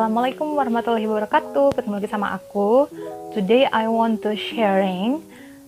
Assalamualaikum warahmatullahi wabarakatuh. Ketemu lagi sama aku. Today I want to sharing.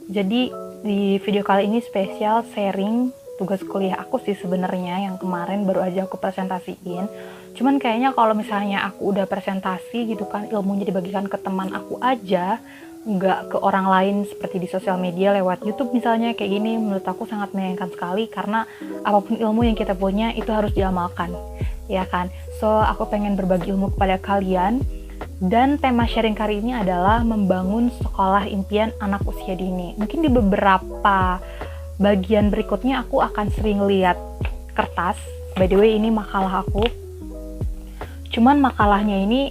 Jadi di video kali ini spesial sharing tugas kuliah aku sih sebenarnya, yang kemarin baru aja aku presentasiin. Cuman kayaknya kalau misalnya aku udah presentasi gitu kan, ilmunya dibagikan ke teman aku aja, nggak ke orang lain seperti di sosial media lewat YouTube misalnya kayak gini, menurut aku sangat menyayangkan sekali, karena apapun ilmu yang kita punya itu harus diamalkan, ya kan? So aku pengen berbagi ilmu kepada kalian, dan tema sharing kali ini adalah membangun sekolah impian anak usia dini. Mungkin di beberapa bagian berikutnya aku akan sering lihat kertas. By the way, ini makalah aku. Cuman makalahnya ini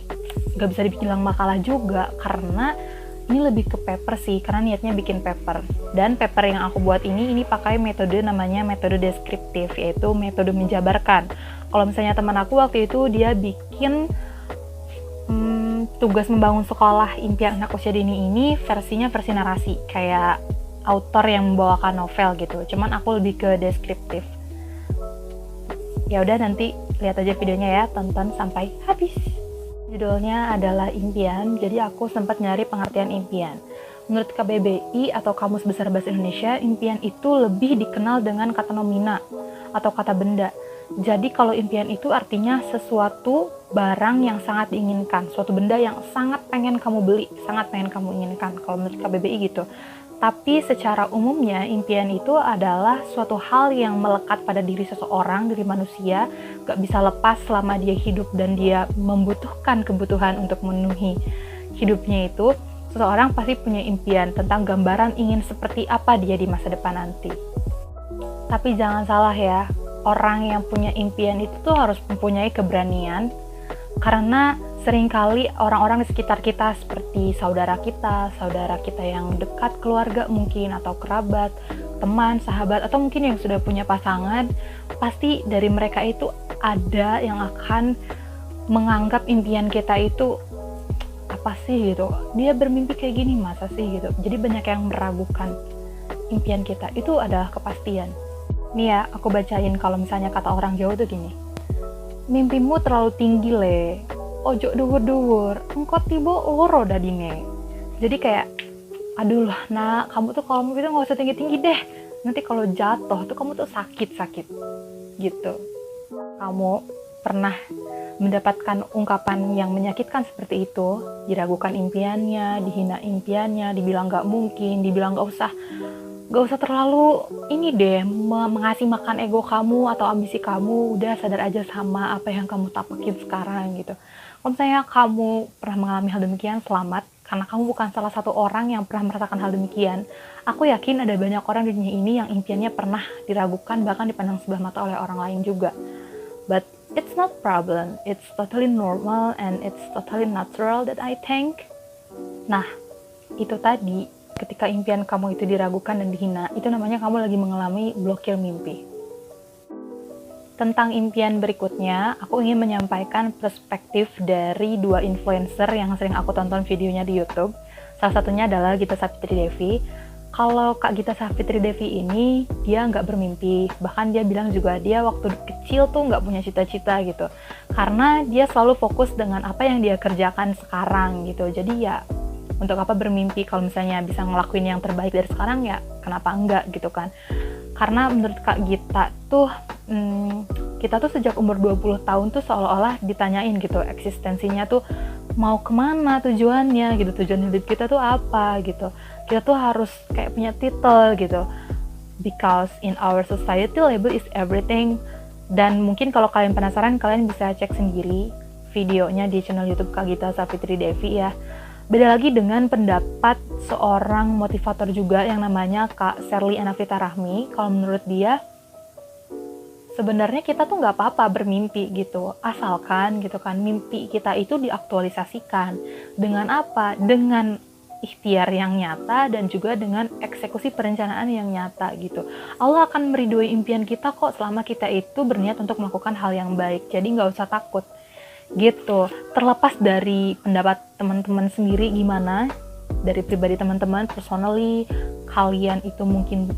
gak bisa dibilang makalah juga, karena ini lebih ke paper sih, karena niatnya bikin paper. Dan paper yang aku buat ini pakai metode namanya metode deskriptif, yaitu metode menjabarkan. Kalau misalnya teman aku waktu itu dia bikin tugas membangun sekolah impian anak usia dini ini versinya versi narasi, kayak autor yang membawakan novel gitu. Cuman aku lebih ke deskriptif. Ya udah, nanti lihat aja videonya ya, tonton sampai habis. Judulnya adalah impian, jadi aku sempat nyari pengertian impian. Menurut KBBI atau Kamus Besar Bahasa Indonesia, impian itu lebih dikenal dengan kata nomina atau kata benda. Jadi kalau impian itu artinya sesuatu barang yang sangat diinginkan, suatu benda yang sangat pengen kamu beli, sangat pengen kamu inginkan, kalau menurut KBBI gitu. Tapi secara umumnya impian itu adalah suatu hal yang melekat pada diri seseorang, diri manusia, gak bisa lepas selama dia hidup dan dia membutuhkan kebutuhan untuk memenuhi hidupnya itu. Seseorang pasti punya impian tentang gambaran ingin seperti apa dia di masa depan nanti. Tapi jangan salah ya, orang yang punya impian itu tuh harus mempunyai keberanian, karena seringkali orang-orang di sekitar kita seperti saudara kita yang dekat, keluarga mungkin, atau kerabat, teman, sahabat, atau mungkin yang sudah punya pasangan, pasti dari mereka itu ada yang akan menganggap impian kita itu apa sih gitu, dia bermimpi kayak gini masa sih gitu. Jadi banyak yang meragukan impian kita itu adalah kepastian. Nih ya, aku bacain kalau misalnya kata orang Jawa tuh gini, mimpimu terlalu tinggi le, ojo dhuwur-dhuwur, engko tiba loro dadine. Jadi kayak, aduh lah nak, kamu tuh kalau mimpi tuh gak usah tinggi-tinggi deh, nanti kalau jatuh tuh kamu tuh sakit-sakit gitu. Kamu pernah mendapatkan ungkapan yang menyakitkan seperti itu, diragukan impiannya, dihina impiannya, dibilang gak mungkin, dibilang gak usah terlalu ini deh, mengasih makan ego kamu atau ambisi kamu, udah sadar aja sama apa yang kamu tapakin sekarang gitu. Kalau misalnya kamu pernah mengalami hal demikian, selamat, karena kamu bukan salah satu orang yang pernah merasakan hal demikian. Aku yakin ada banyak orang di dunia ini yang impiannya pernah diragukan, bahkan dipandang sebelah mata oleh orang lain juga. But it's not problem, it's totally normal and it's totally natural that I think. Nah, itu tadi, ketika impian kamu itu diragukan dan dihina, itu namanya kamu lagi mengalami blokir mimpi. Tentang impian berikutnya, aku ingin menyampaikan perspektif dari dua influencer yang sering aku tonton videonya di YouTube. Salah satunya adalah Gita Savitri Devi. Kalau Kak Gita Savitri Devi ini, dia nggak bermimpi. Bahkan dia bilang juga dia waktu kecil tuh nggak punya cita-cita gitu. Karena dia selalu fokus dengan apa yang dia kerjakan sekarang gitu. Jadi ya, untuk apa bermimpi kalau misalnya bisa ngelakuin yang terbaik dari sekarang, ya kenapa enggak gitu kan. Karena menurut Kak Gita tuh, kita tuh sejak umur 20 tahun tuh seolah-olah ditanyain gitu, eksistensinya tuh mau kemana, tujuannya gitu, tujuan hidup kita tuh apa gitu. Kita tuh harus kayak punya titel gitu, because in our society label is everything. Dan mungkin kalau kalian penasaran, kalian bisa cek sendiri videonya di channel YouTube Kak Gita Savitri Devi ya. Beda lagi dengan pendapat seorang motivator juga yang namanya Kak Sherly Anavita Rahmi. Kalau menurut dia, sebenarnya kita tuh nggak apa-apa bermimpi gitu, asalkan gitu kan mimpi kita itu diaktualisasikan. Dengan apa? Dengan ikhtiar yang nyata dan juga dengan eksekusi perencanaan yang nyata gitu. Allah akan meridhoi impian kita kok selama kita itu berniat untuk melakukan hal yang baik. Jadi nggak usah takut gitu. Terlepas dari pendapat teman-teman sendiri gimana, dari pribadi teman-teman, personally kalian itu mungkin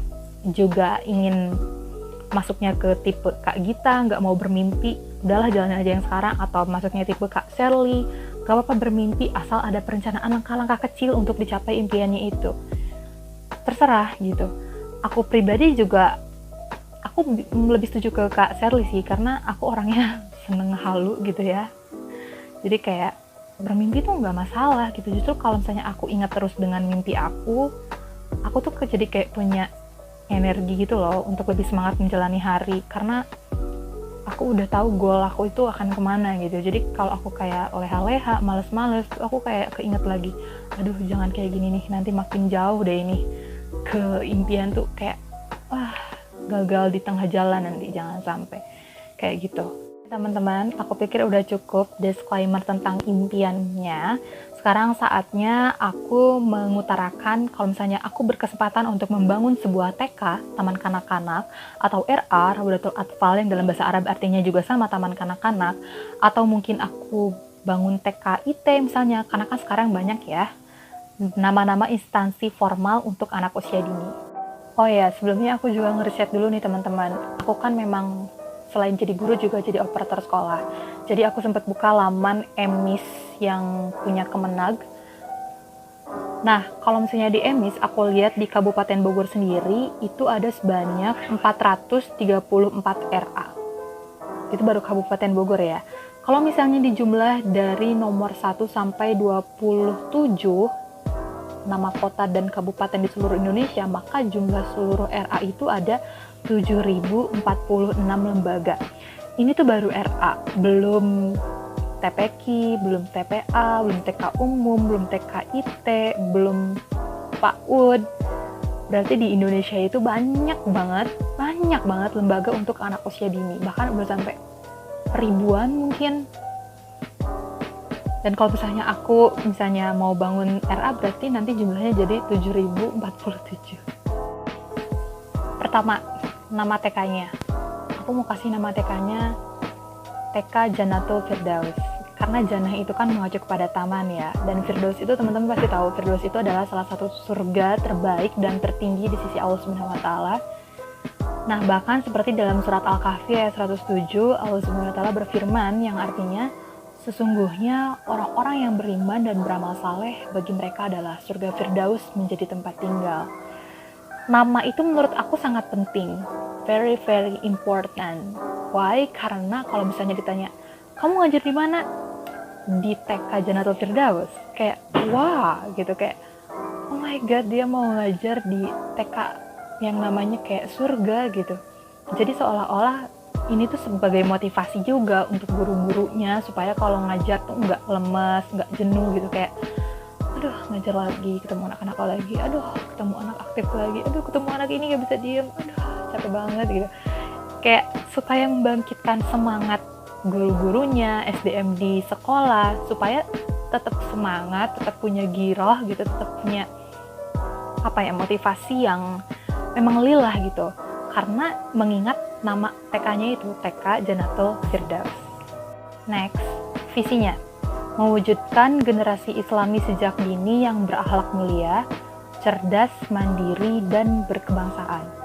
juga ingin masuknya ke tipe Kak Gita, nggak mau bermimpi, udahlah jalanin aja yang sekarang, atau maksudnya tipe Kak Sherly, gak apa-apa bermimpi asal ada perencanaan langkah-langkah kecil untuk dicapai impiannya itu. Terserah gitu. Aku pribadi juga, aku lebih setuju ke Kak Sherly sih, karena aku orangnya seneng halu gitu ya. Jadi kayak bermimpi tuh nggak masalah gitu. Justru kalau misalnya aku ingat terus dengan mimpi aku tuh jadi kayak punya energi gitu loh untuk lebih semangat menjalani hari, karena aku udah tahu goal aku itu akan kemana gitu. Jadi kalau aku kayak leha-leha, males-males, aku kayak keinget lagi, aduh jangan kayak gini nih, nanti makin jauh deh ini ke impian tuh, kayak wah gagal di tengah jalan nanti, jangan sampai kayak gitu. Teman-teman, aku pikir udah cukup disclaimer tentang impiannya. Sekarang saatnya aku mengutarakan kalau misalnya aku berkesempatan untuk membangun sebuah TK, Taman Kanak-Kanak, atau RA, Raudatul Atfal, yang dalam bahasa Arab artinya juga sama, Taman Kanak-Kanak, atau mungkin aku bangun TK IT misalnya, karena kan sekarang banyak ya nama-nama instansi formal untuk anak usia dini. Oh ya, sebelumnya aku juga ngeriset dulu nih teman-teman. Aku kan memang selain jadi guru juga jadi operator sekolah. Jadi aku sempat buka laman EMIS yang punya Kemenag. Nah, kalau misalnya di EMIS, aku lihat di Kabupaten Bogor sendiri itu ada sebanyak 434 RA. Itu baru Kabupaten Bogor ya. Kalau misalnya dijumlah dari nomor 1 sampai 27 nama kota dan kabupaten di seluruh Indonesia, maka jumlah seluruh RA itu ada 7.046 lembaga. Ini tuh baru RA, belum TPQ, belum TPA, belum TK umum, belum TK IT, belum PAUD. Berarti di Indonesia itu banyak banget lembaga untuk anak usia dini, bahkan udah sampai ribuan mungkin. Dan kalau misalnya aku mau bangun RA, berarti nanti jumlahnya jadi 7.047. Pertama, nama TK-nya. Aku mau kasih nama TK-nya TK Jannatul Firdaus. Karena Jannah itu kan mengacu kepada taman ya. Dan Firdaus itu teman-teman pasti tahu, Firdaus itu adalah salah satu surga terbaik dan tertinggi di sisi Allah Subhanahu wa taala. Nah, bahkan seperti dalam surat Al-Kahfi ayat 107, Allah Subhanahu wa taala berfirman yang artinya, sesungguhnya orang-orang yang beriman dan beramal saleh, bagi mereka adalah surga Firdaus menjadi tempat tinggal. Nama itu menurut aku sangat penting, very very important. Why? Karena kalau misalnya ditanya, kamu ngajar di mana? Di TK Jannatul Firdaus. Kayak wah gitu, kayak oh my god, dia mau ngajar di TK yang namanya kayak surga gitu. Jadi seolah-olah ini tuh sebagai motivasi juga untuk guru-gurunya supaya kalau ngajar tuh nggak lemes, nggak jenuh gitu, kayak aduh ngajar lagi, ketemu anak-anak lagi, aduh ketemu anak aktif lagi, aduh ketemu anak ini nggak bisa diem, aduh capek banget gitu. Kayak supaya membangkitkan semangat guru-gurunya, SDM di sekolah, supaya tetap semangat, tetap punya giroh gitu, tetap punya motivasi yang memang lillah gitu. Karena mengingat nama TK-nya itu TK Jannatul Firdaus. Next, visinya mewujudkan generasi Islami sejak dini yang berakhlak mulia, cerdas, mandiri, dan berkebangsaan.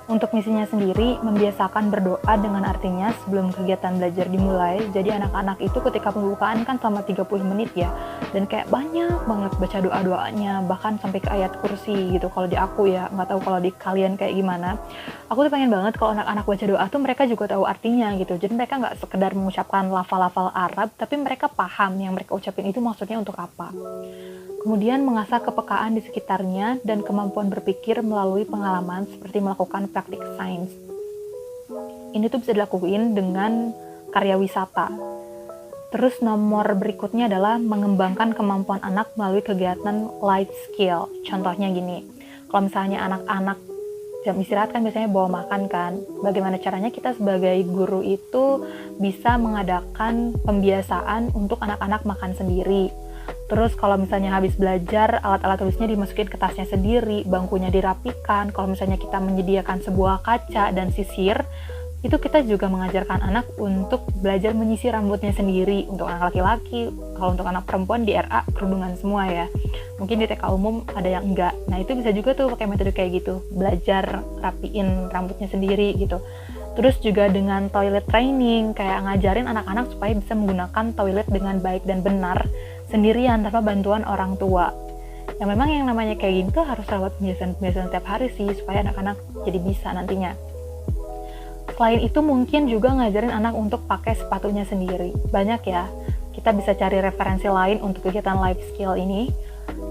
Untuk misinya sendiri, membiasakan berdoa dengan artinya sebelum kegiatan belajar dimulai. Jadi anak-anak itu ketika pembukaan kan selama 30 menit ya, dan kayak banyak banget baca doa-doanya, bahkan sampai ke ayat kursi gitu kalau di aku ya, nggak tahu kalau di kalian kayak gimana. Aku tuh pengen banget kalau anak-anak baca doa tuh mereka juga tahu artinya gitu. Jadi mereka nggak sekedar mengucapkan lafal-lafal Arab, tapi mereka paham yang mereka ucapin itu maksudnya untuk apa. Kemudian mengasah kepekaan di sekitarnya dan kemampuan berpikir melalui pengalaman seperti melakukan praktik sains. Ini tuh bisa dilakuin dengan karya wisata. Terus nomor berikutnya adalah mengembangkan kemampuan anak melalui kegiatan life skill. Contohnya gini, kalau misalnya anak-anak jam istirahat kan biasanya bawa makan kan. Bagaimana caranya kita sebagai guru itu bisa mengadakan pembiasaan untuk anak-anak makan sendiri. Terus kalau misalnya habis belajar, alat-alat tulisnya dimasukin ke tasnya sendiri, bangkunya dirapikan. Kalau misalnya kita menyediakan sebuah kaca dan sisir, itu kita juga mengajarkan anak untuk belajar menyisir rambutnya sendiri. Untuk anak laki-laki, kalau untuk anak perempuan di RA kerudungan semua ya. Mungkin di TK umum ada yang enggak. Nah itu bisa juga tuh pakai metode kayak gitu, belajar rapiin rambutnya sendiri gitu. Terus juga dengan toilet training, kayak ngajarin anak-anak supaya bisa menggunakan toilet dengan baik dan benar sendirian tanpa bantuan orang tua. Ya memang yang namanya kayak gini tuh harus lewat pembiasaan tiap hari sih, supaya anak-anak jadi bisa nantinya. Selain itu mungkin juga ngajarin anak untuk pakai sepatunya sendiri. Banyak ya, kita bisa cari referensi lain untuk kegiatan life skill ini.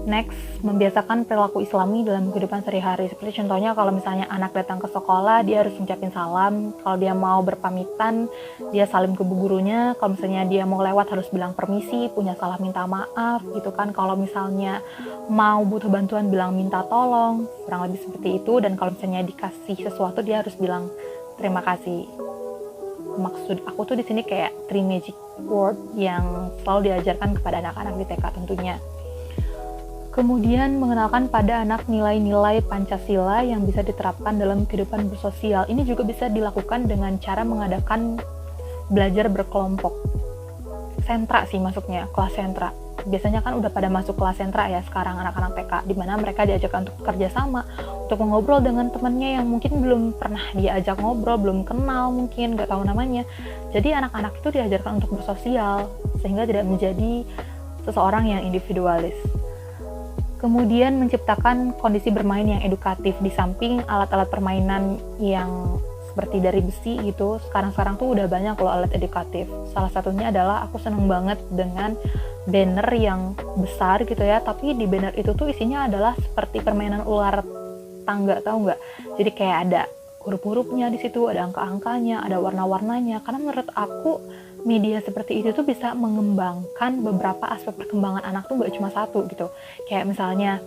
Next, membiasakan perilaku islami dalam kehidupan sehari-hari. Seperti contohnya kalau misalnya anak datang ke sekolah, dia harus ngucapin salam. Kalau dia mau berpamitan, dia salim ke bu gurunya. Kalau misalnya dia mau lewat harus bilang permisi, punya salah minta maaf gitu kan. Kalau misalnya mau butuh bantuan bilang minta tolong, kurang lebih seperti itu. Dan kalau misalnya dikasih sesuatu, dia harus bilang terima kasih. Maksud aku tuh di sini kayak 3 magic word yang selalu diajarkan kepada anak-anak di TK tentunya. Kemudian mengenalkan pada anak nilai-nilai Pancasila yang bisa diterapkan dalam kehidupan bersosial. Ini juga bisa dilakukan dengan cara mengadakan belajar berkelompok. Sentra sih masuknya, kelas sentra. Biasanya kan udah pada masuk kelas sentra ya sekarang anak-anak TK, di mana mereka diajarkan untuk kerja sama, untuk ngobrol dengan temannya yang mungkin belum pernah diajak ngobrol, belum kenal mungkin, gak tahu namanya. Jadi anak-anak itu diajarkan untuk bersosial, sehingga tidak menjadi seseorang yang individualis. Kemudian menciptakan kondisi bermain yang edukatif di samping alat-alat permainan yang seperti dari besi gitu. Sekarang tuh udah banyak loh alat edukatif. Salah satunya adalah aku seneng banget dengan banner yang besar gitu ya, tapi di banner itu tuh isinya adalah seperti permainan ular tangga, tahu nggak? Jadi kayak ada huruf-hurufnya di situ, ada angka-angkanya, ada warna-warnanya. Karena menurut aku media seperti itu tuh bisa mengembangkan beberapa aspek perkembangan anak tuh gak cuma satu gitu. Kayak misalnya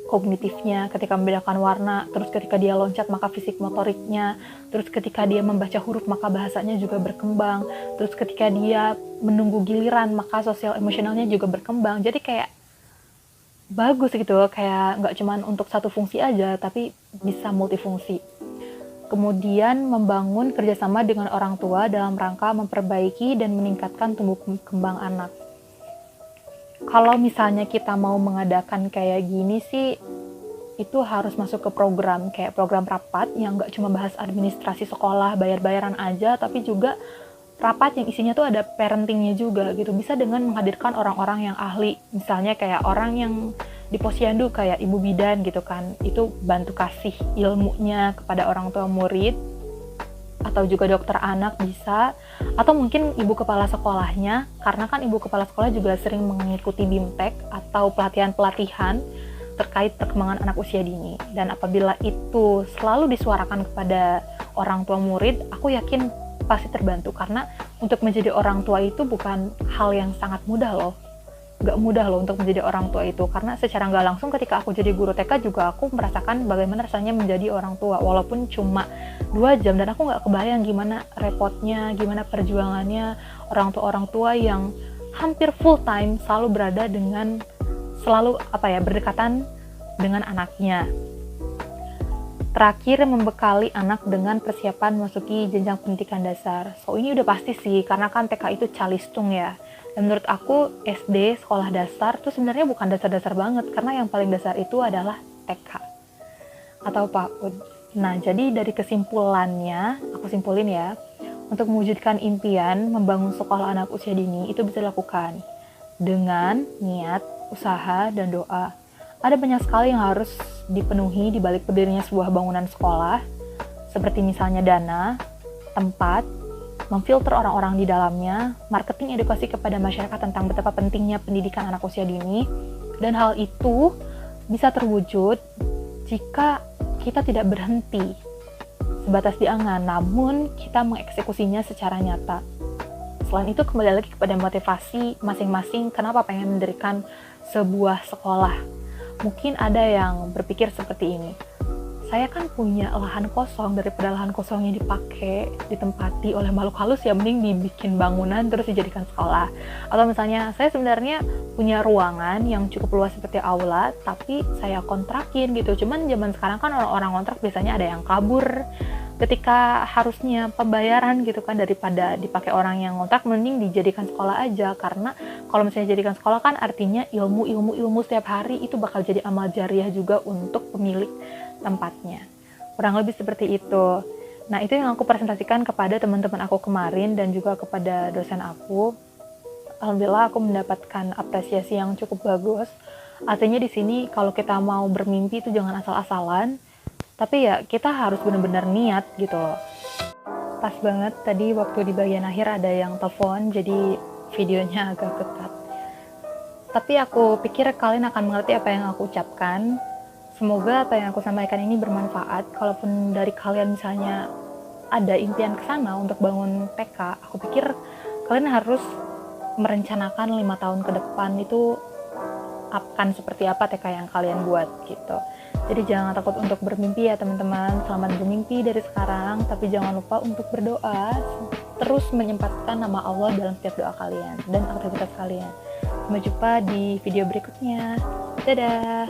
kognitifnya ketika membedakan warna, terus ketika dia loncat maka fisik motoriknya, terus ketika dia membaca huruf maka bahasanya juga berkembang, terus ketika dia menunggu giliran maka sosial emosionalnya juga berkembang. Jadi kayak bagus gitu, kayak gak cuma untuk satu fungsi aja, tapi bisa multifungsi. Kemudian membangun kerjasama dengan orang tua dalam rangka memperbaiki dan meningkatkan tumbuh kembang anak. Kalau misalnya kita mau mengadakan kayak gini sih, itu harus masuk ke program, kayak program rapat yang gak cuma bahas administrasi sekolah, bayar-bayaran aja, tapi juga rapat yang isinya tuh ada parentingnya juga gitu. Bisa dengan menghadirkan orang-orang yang ahli, misalnya kayak orang yang di posyandu kayak ibu bidan gitu kan, itu bantu kasih ilmunya kepada orang tua murid, atau juga dokter anak bisa, atau mungkin ibu kepala sekolahnya, karena kan ibu kepala sekolah juga sering mengikuti BIMTEK atau pelatihan-pelatihan terkait perkembangan anak usia dini. Dan apabila itu selalu disuarakan kepada orang tua murid, aku yakin pasti terbantu, karena untuk menjadi orang tua itu bukan hal yang sangat mudah loh. Gak mudah loh untuk menjadi orang tua itu, karena secara gak langsung ketika aku jadi guru TK juga aku merasakan bagaimana rasanya menjadi orang tua, walaupun cuma 2 jam, dan aku gak kebayang gimana repotnya, gimana perjuangannya orang tua yang hampir full time selalu berada dengan, selalu berdekatan dengan anaknya. Terakhir, membekali anak dengan persiapan memasuki jenjang pendidikan dasar. So ini udah pasti sih, karena kan TK itu calistung ya. Dan menurut aku SD, sekolah dasar tuh sebenarnya bukan dasar-dasar banget, karena yang paling dasar itu adalah TK atau PAUD. Nah, jadi dari kesimpulannya, aku simpulin ya, untuk mewujudkan impian membangun sekolah anak usia dini itu bisa dilakukan dengan niat, usaha, dan doa. Ada banyak sekali yang harus dipenuhi di balik berdirinya sebuah bangunan sekolah, seperti misalnya dana, tempat, memfilter orang-orang di dalamnya, marketing edukasi kepada masyarakat tentang betapa pentingnya pendidikan anak usia dini, dan hal itu bisa terwujud jika kita tidak berhenti sebatas di angan, namun kita mengeksekusinya secara nyata. Selain itu, kembali lagi kepada motivasi masing-masing kenapa pengen mendirikan sebuah sekolah. Mungkin ada yang berpikir seperti ini, saya kan punya lahan kosong, daripada lahan kosongnya dipakai, ditempati oleh makhluk halus, ya mending dibikin bangunan terus dijadikan sekolah. Atau misalnya saya sebenarnya punya ruangan yang cukup luas seperti aula, tapi saya kontrakin gitu. Cuman zaman sekarang kan orang-orang kontrak biasanya ada yang kabur ketika harusnya pembayaran gitu kan, daripada dipakai orang yang kontrak, mending dijadikan sekolah aja. Karena kalau misalnya jadikan sekolah kan artinya ilmu setiap hari itu bakal jadi amal jariah juga untuk pemilik tempatnya. Kurang lebih seperti itu. Nah, itu yang aku presentasikan kepada teman-teman aku kemarin dan juga kepada dosen aku. Alhamdulillah aku mendapatkan apresiasi yang cukup bagus. Artinya di sini kalau kita mau bermimpi itu jangan asal-asalan, tapi ya kita harus benar-benar niat gitu loh. Pas banget tadi waktu di bagian akhir ada yang telepon, jadi videonya agak ketat. Tapi aku pikir kalian akan mengerti apa yang aku ucapkan. Semoga apa yang aku sampaikan ini bermanfaat. Kalaupun dari kalian misalnya ada impian ke sana untuk bangun TK, aku pikir kalian harus merencanakan 5 tahun ke depan itu akan seperti apa TK yang kalian buat gitu. Jadi jangan takut untuk bermimpi ya teman-teman. Selamat bermimpi dari sekarang, tapi jangan lupa untuk berdoa. Terus menyempatkan nama Allah dalam setiap doa kalian dan aktivitas kalian. Sampai jumpa di video berikutnya. Dadah!